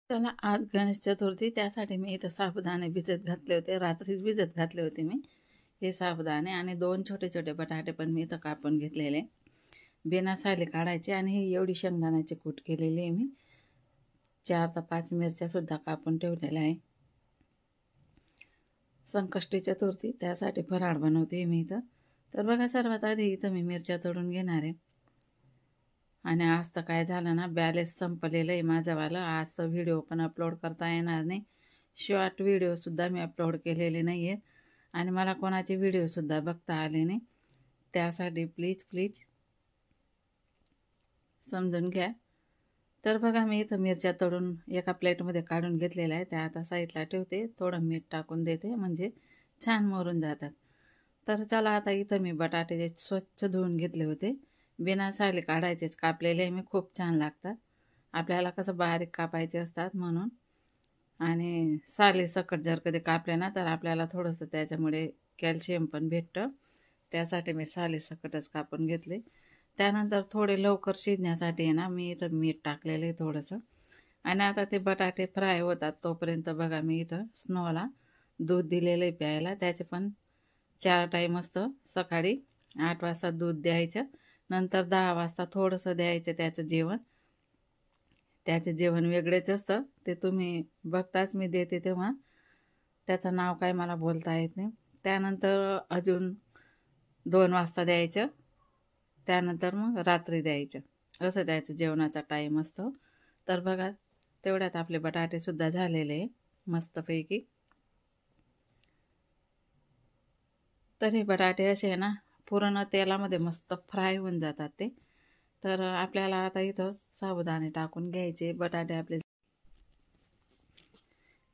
चला आज गणेश चतुर्थी त्यासाठी मी इथं साबुदाणे भिजत घातले होते. रात्रीच भिजत घातले होते मी हे साबुदाणे आणि 2 छोटे-छोटे बटाटे पण मी इथं कापून घेतलेले. बिना साली काढायचे आणि ही एवढी शेंगदाण्याची कूट केलेली आहे मी. 4 ते 5 मिरच्यासुद्धा कापून ठेवलेल्या आहे. संकष्टी चतुर्थी त्यासाठी फराळ बनवते मी इथं. तर बघा सर्वात आधी इथं मी मिरच्या तळून घेणार आहे. आणि आज तर काय झालं ना, बॅलन्स संपलेलं आहे माझंवालं. आज तर व्हिडिओ पण अपलोड करता येणार नाही. शॉर्ट व्हिडिओसुद्धा मी अपलोड केलेले नाही आहेत आणि मला कोणाचे व्हिडिओसुद्धा बघता आले नाही. त्यासाठी प्लीज समजून घ्या. तर बघा मी इथं मिरच्या तळून एका प्लेटमध्ये काढून घेतलेल्या आहे. त्या आता साईडला ठेवते. थोडं मीठ टाकून देते म्हणजे छान मुरून जातात. तर चला आता इथं मी बटाटे स्वच्छ धुवून घेतले होते. बिना साली काढायचेच कापलेले मी खूप छान लागतात. आपल्याला कसं बारीक कापायचे असतात म्हणून. आणि साली सकट जर कधी कापले ना तर आपल्याला थोडंसं त्याच्यामुळे कॅल्शियम पण भेटतं. त्यासाठी मी साली सकटच कापून घेतले. त्यानंतर थोडे लवकर शिजण्यासाठी आहे ना मी इथं मीठ टाकलेलं आहे थोडंसं. आणि आता ते बटाटे फ्राय होतात तोपर्यंत बघा मी इथं स्नोला दूध दिलेलं आहे प्यायला. त्याचे पण 4 टाईम असतं. सकाळी 8 वाजता दूध द्यायचं. नंतर 10 वाजता थोडंसं द्यायचं त्याचं जेवण. त्याचे जेवण वेगळेच असतं. ते तुम्ही बघताच मी देते तेव्हा. त्याचं नाव काय मला बोलता येत नाही. त्यानंतर अजून 2 वाजता द्यायचं. त्यानंतर मग रात्री द्यायचं. असं त्याचं जेवणाचा टाईम असतो. तर बघा तेवढ्यात आपले बटाटेसुद्धा झालेले मस्तपैकी. तर हे बटाटे असे आहे ना पूर्ण तेलामध्ये मस्त फ्राय होऊन जातात ते. तर आपल्याला आता इथं साबुदाणे टाकून घ्यायचे. बटाटे आपले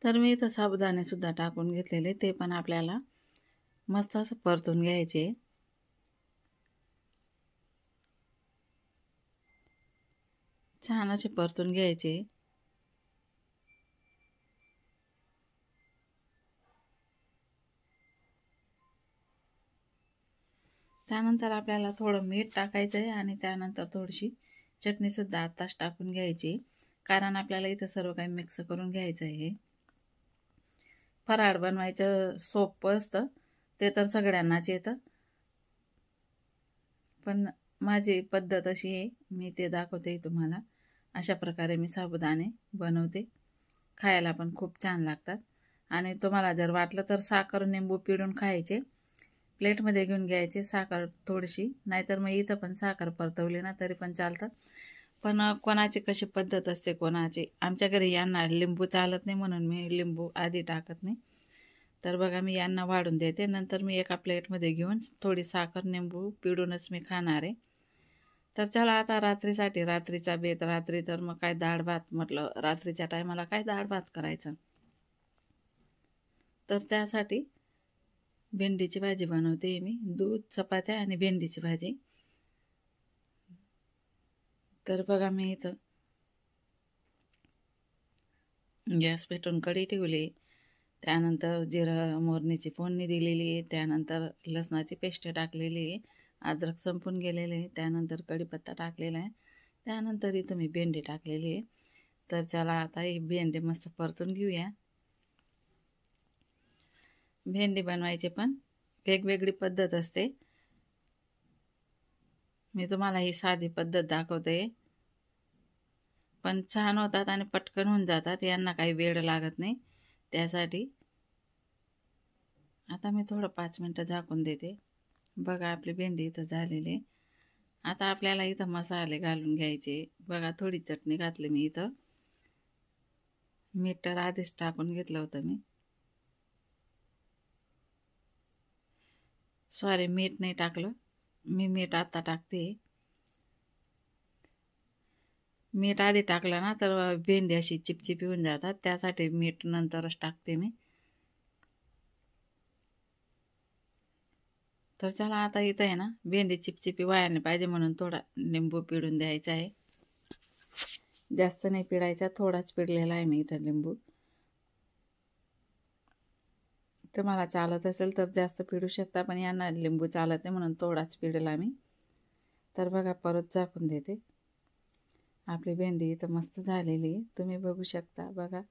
तर मी इथं साबुदाणेसुद्धा टाकून घेतलेले. ते पण आपल्याला मस्त असं परतून घ्यायचे. छान असे परतून घ्यायचे. त्यानंतर आपल्याला थोडं मीठ टाकायचं आहे आणि त्यानंतर थोडीशी चटणीसुद्धा आत्ताच टाकून घ्यायची. कारण आपल्याला इथं सर्व काही मिक्स करून घ्यायचं आहे. फराळ बनवायचं सोपं असतं. ते तर सगळ्यांनाच येतं. पण माझी पद्धत अशी आहे. मी ते दाखवते तुम्हाला. अशा प्रकारे मी साबुदाणे बनवते. खायला पण खूप छान लागतात. आणि तुम्हाला जर वाटलं तर साखर निंबू पिळून खायचे. प्लेटमध्ये घेऊन घ्यायचे साखर थोडीशी. नाहीतर मग इथं पण साखर परतवली ना तरी पण चालतात. पण कोणाची कशी पद्धत असते कोणाची. आमच्या घरी यांना लिंबू चालत नाही म्हणून मी लिंबू आधी टाकत नाही. तर बघा मी यांना वाढून देते. नंतर मी एका प्लेटमध्ये घेऊन थोडी साखर निंबू पिळूनच मी खाणार आहे. तर चला आता रात्रीसाठी रात्रीचा बेत. रात्री तर मग काय डाळ भात म्हटलं. रात्रीच्या टायमाला काय डाळ भात करायचं. तर त्यासाठी भेंडीची भाजी बनवते मी. दूध, चपात्या आणि भेंडीची भाजी. तर बघा मी इथं गॅस पेटवून कढई ठेवली. त्यानंतर जिरं मोहरीची फोडणी दिलेली आहे. त्यानंतर लसणाची पेस्ट टाकलेली आहे. अद्रक संपून गेलेले आहे. त्यानंतर कढीपत्ता टाकलेला आहे. त्यानंतर इथं मी भेंडी टाकलेली आहे. तर चला आता ही भेंडी मस्त परतून घेऊया. भेंडी बनवायची पण वेगवेगळी पद्धत असते. मी तुम्हाला ही साधी पद्धत दाखवते. पण छान होतात आणि पटकन होऊन जातात. यांना काही वेळ लागत नाही. त्यासाठी आता मी थोडं 5 मिनटं झाकून देते. बघा आपली भेंडी इथं झालेली. आता आपल्याला इथं मसाले घालून घ्यायचे. बघा थोडी चटणी घातली मी इथं. मीठ तर आधीच टाकून घेतलं होतं मी. सॉरी मीठ नाही टाकलं. मी मीठ आता टाकते. मीठ आधी टाकलं ना तर भेंडी अशी चिपचिपी होऊन जातात. त्यासाठी मीठ नंतरच टाकते मी. तर चला आता इथं आहे ना भेंडी चिपचिपी व्हायला पाहिजे म्हणून थोडा लिंबू पिळून द्यायचा आहे. जास्त नाही पिळायचा. थोडाच पिळलेला आहे मी इथं लिंबू. तुम्हाला चालत असेल तर जास्त पिळू शकता. पण यांना लिंबू चालत नाही म्हणून थोडाच पिळला मी. तर बघा परत झाकून देते. आपली भेंडी इथं मस्त झालेली आहे, तुम्ही बघू शकता. बघा,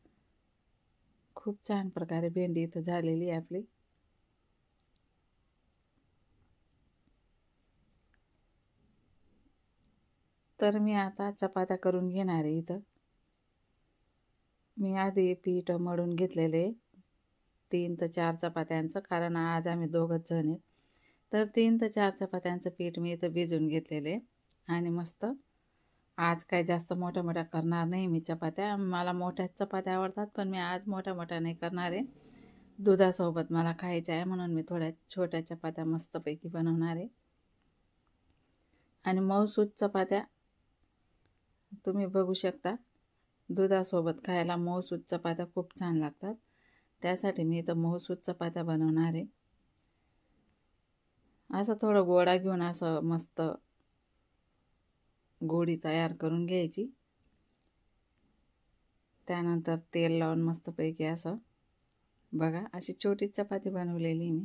खूप छान प्रकारे भेंडी इथं झालेली आहे आपली. तर मी आता चपात्या करून घेणार आहे. इथं मी आधी पीठ मळून घेतलेले 3 ते 4 चपात्यांचं, कारण आज आम्ही दोघंच जण आहेत. तर 3 ते 4 चपात्यांचं पीठ मी इथं भिजवून घेतलेले आणि मस्त आज काय जास्त मोठ्या मोठ्या करणार नाही मी चपात्या. मला मोठ्याच चपात्या आवडतात, पण मी आज मोठ्या मोठ्या नाही करणार आहे. दुधासोबत मला खायचं आहे म्हणून मी थोड्या छोट्या चपात्या मस्तपैकी बनवणार आहे. आणि मऊसूत चपात्या तुम्ही बघू शकता. दुधासोबत खायला मऊसूत चपात्या खूप छान लागतात. त्यासाठी मी इथं मऊसूत चपात्या बनवणार आहे. असं थोडं गोळा घेऊन असं मस्त गोळी तयार करून घ्यायची. त्यानंतर तेल लावून मस्तपैकी असं बघा, अशी छोटी चपाती बनवलेली मी.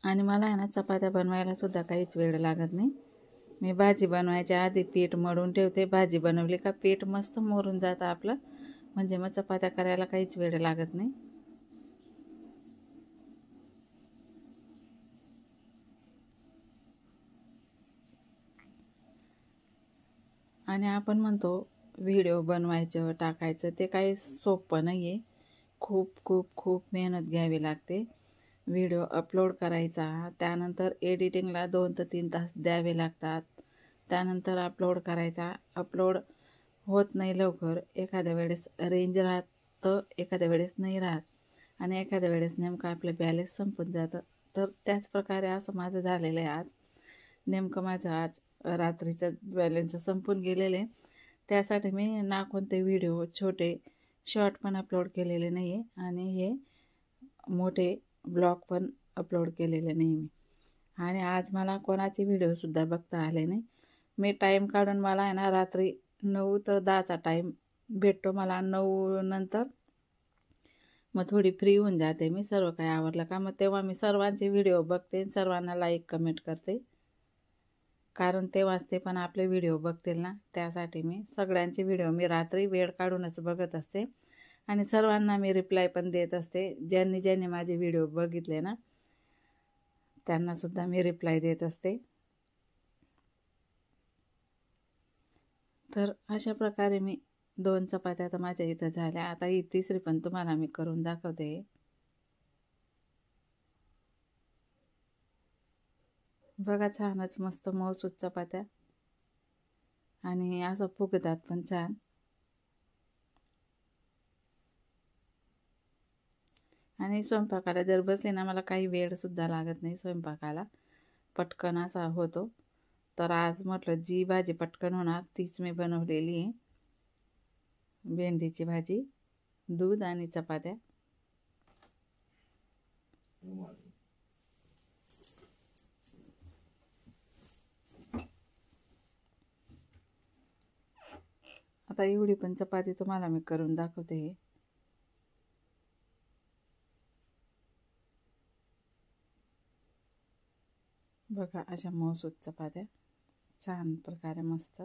आणि मला आहे ना चपात्या बनवायला सुद्धा काहीच वेळ लागत नाही. मी भाजी बनवायच्या आधी पीठ मळून ठेवते. भाजी बनवली का पीठ मस्त मुरून जातं आपलं, म्हणजे मग चपात्या करायला काहीच वेळ लागत नाही. आणि आपण म्हणतो व्हिडिओ बनवायचं टाकायचं, ते काही सोपं नाही आहे. खूप खूप खूप मेहनत घ्यावी लागते. व्हिडिओ अपलोड करायचा, त्यानंतर एडिटिंगला 2 ते 3 तास द्यावे लागतात. त्यानंतर अपलोड करायचा. अपलोड होत नाही लवकर. एखाद्या वेळेस रेंज राहतं, एखाद्या वेळेस नाही राहत, आणि एखाद्या वेळेस नेमकं आपलं बॅलन्स संपून जातं. तर त्याचप्रकारे असं माझं झालेलं आहे आज. नेमकं माझं आज रात्रीचं बॅलन्स संपून गेलेले. त्यासाठी मी ना कोणते व्हिडिओ छोटे शॉर्ट पण अपलोड केलेले नाही आहे, आणि हे मोठे ब्लॉग पण अपलोड केलेले नाही मी. आणि आज मला कोणाचे व्हिडिओसुद्धा बघता आले नाही. मी टाईम काढून, मला आहे ना रात्री 9 ते 10चा टाईम भेटतो मला. 9 नंतर मग थोडी फ्री होऊन जाते मी, सर्व काही आवरलं का मग तेव्हा मी सर्वांचे व्हिडिओ बघते, सर्वांना लाईक कमेंट करते, कारण तेव्हाच ते पण आपले व्हिडिओ बघतील ना. त्यासाठी मी सगळ्यांचे व्हिडिओ मी रात्री वेळ काढूनच बघत असते, आणि सर्वांना मी रिप्लाय पण देत असते. ज्यांनी ज्यांनी माझे व्हिडिओ बघितले ना, त्यांनासुद्धा मी रिप्लाय देत असते. तर अशा प्रकारे मी 2 चपात्या तर माझ्या इथं झाल्या. आता ही तिसरी पण तुम्हाला मी करून दाखवते. बघा, छानच मस्त मऊसूत चपात्या, आणि असं फुगतात पण छान. आणि स्वयंपाकाला जर बसले ना, मला काही वेळसुद्धा लागत नाही स्वयंपाकाला, पटकन असा होतो. तर आज म्हटलं जी भाजी पटकन होणार तीच मी बनवलेली आहे. भेंडीची भाजी, दूध आणि चपात्या. आता एवढी पण चपाती तुम्हाला मी करून दाखवते. बघा, अशा मऊसूत चपात्या छान प्रकारे मस्त.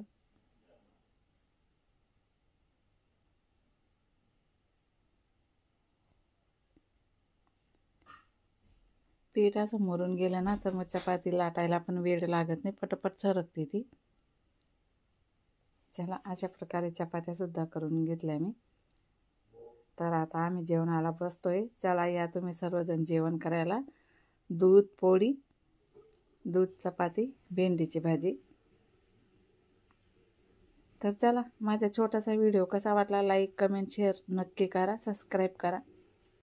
पीठ असं मुरून गेलं ना, तर मग चपाती लाटायला पण वेळ लागत नाही, पटपट सरकते ती. चला, अशा प्रकारे चपात्यासुद्धा करून घेतल्या मी. तर आता आम्ही जेवणाला बसतोय. चला या तुम्ही सर्वजण जेवण करायला. दूध पोळी, दूध चपाती, भेंडीची भाजी. तर चला, माझा छोटासा व्हिडिओ कसा वाटला लाईक कमेंट शेअर नक्की करा, सबस्क्राईब करा.